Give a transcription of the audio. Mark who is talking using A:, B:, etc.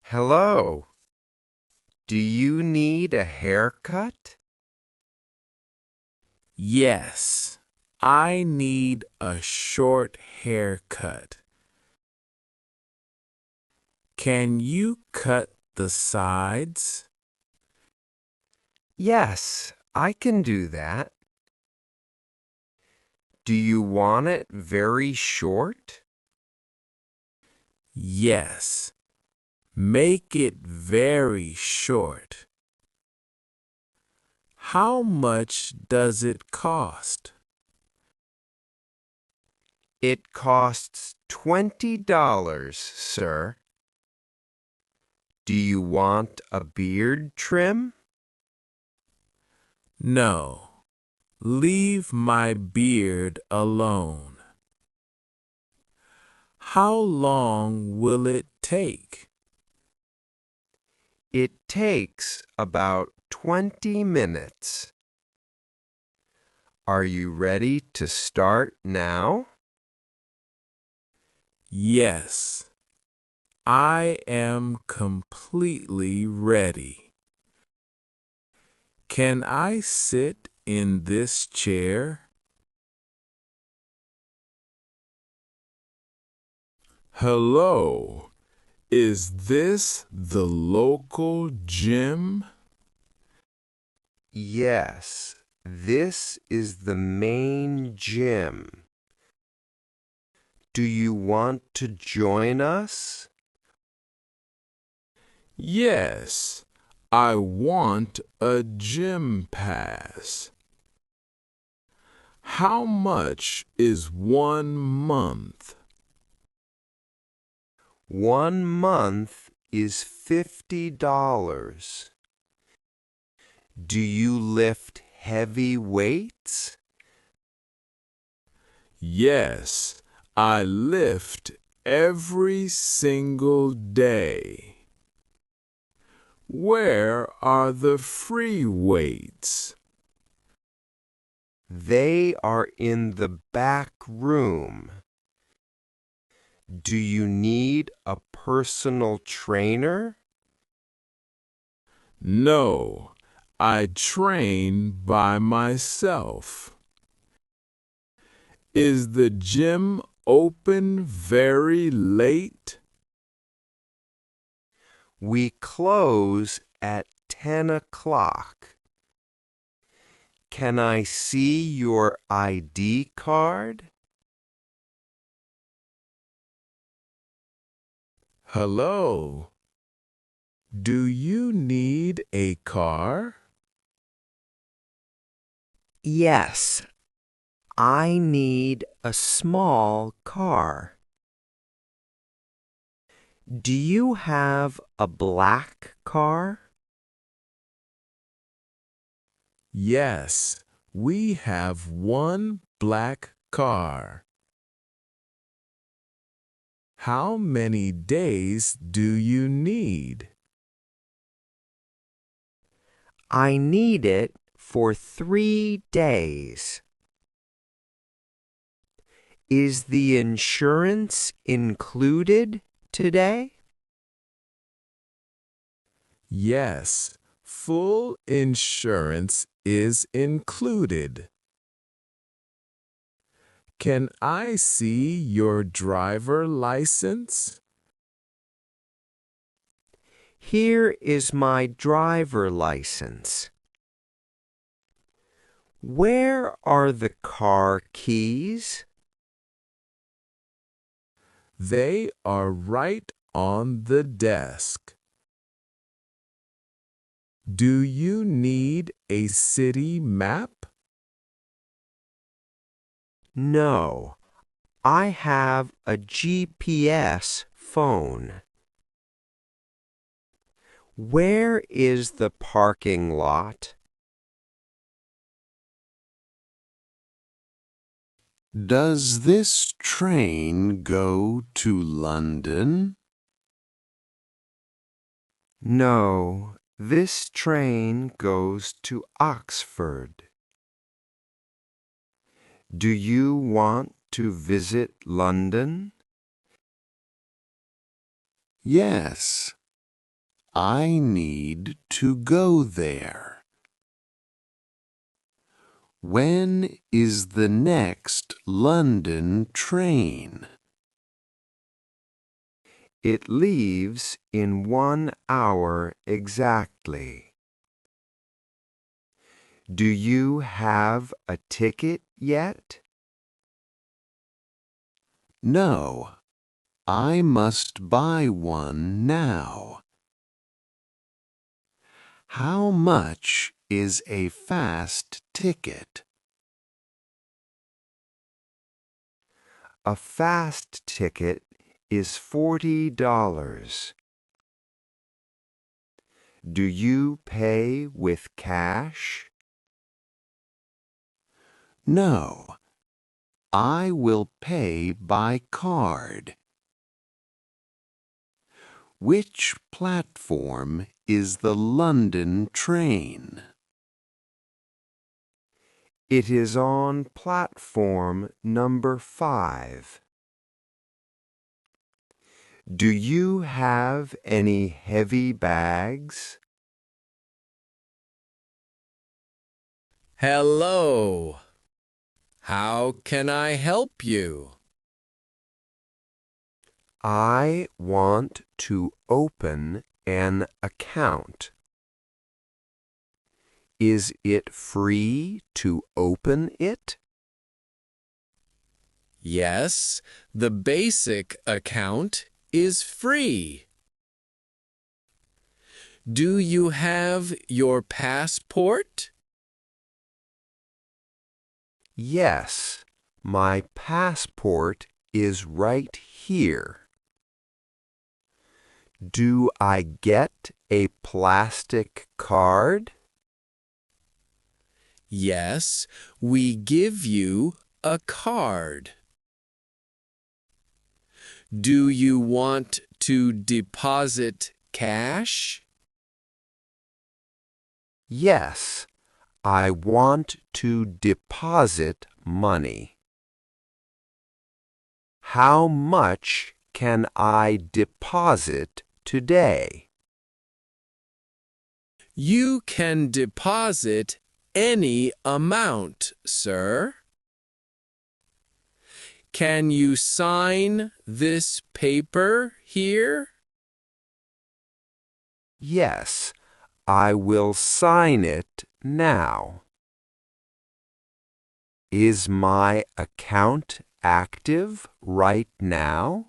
A: Hello. Do you need a haircut?
B: Yes, I need a short haircut. Can you cut the sides?
A: Yes, I can do that. Do you want it very short?
B: Yes, make it very short. How much does it cost?
A: It costs $20, sir. Do you want a beard trim?
B: No, leave my beard alone. How long will it take?
A: It takes about 20 minutes. Are you ready to start now?
B: Yes, I am completely ready. Can I sit in this chair? Hello, is this the local gym?
A: Yes, this is the main gym. Do you want to join us?
B: Yes, I want a gym pass. How much is 1 month?
A: 1 month is $50. Do you lift heavy weights?
B: Yes, I lift every single day. Where are the free weights?
A: They are in the back room. Do you need a personal trainer?
B: No, I train by myself. Is the gym open very late?
A: We close at 10 o'clock. Can I see your ID card?
B: Hello, do you need a car?
A: Yes, I need a small car. Do you have a black car?
B: Yes, we have one black car. How many days do you need?
A: I need it for 3 days. Is the insurance included today?
B: Yes, full insurance is included. Can I see your driver license?
A: Here is my driver license. Where are the car keys?
B: They are right on the desk. Do you need a city map?
A: No, I have a GPS phone. Where is the parking lot?
C: Does this train go to London?
A: No, this train goes to Oxford. Do you want to visit London?
C: Yes, I need to go there. When is the next London train?
A: It leaves in 1 hour exactly. Do you have a ticket yet?
C: No, I must buy one now. How much is a fast ticket?
A: A fast ticket is $40. Do you pay with cash?
C: No, I will pay by card. Which platform is the London train?
A: It is on platform number 5. Do you have any heavy bags?
B: Hello. How can I help you?
A: I want to open an account. Is it free to open it?
B: Yes, the basic account is free. Do you have your passport?
A: Yes, my passport is right here. Do I get a plastic card?
B: Yes, we give you a card. Do you want to deposit cash?
A: Yes, I want to deposit money. How much can I deposit today?
B: You can deposit any amount, sir. Can you sign this paper here?
A: Yes, I will sign it now. Is my account active right now?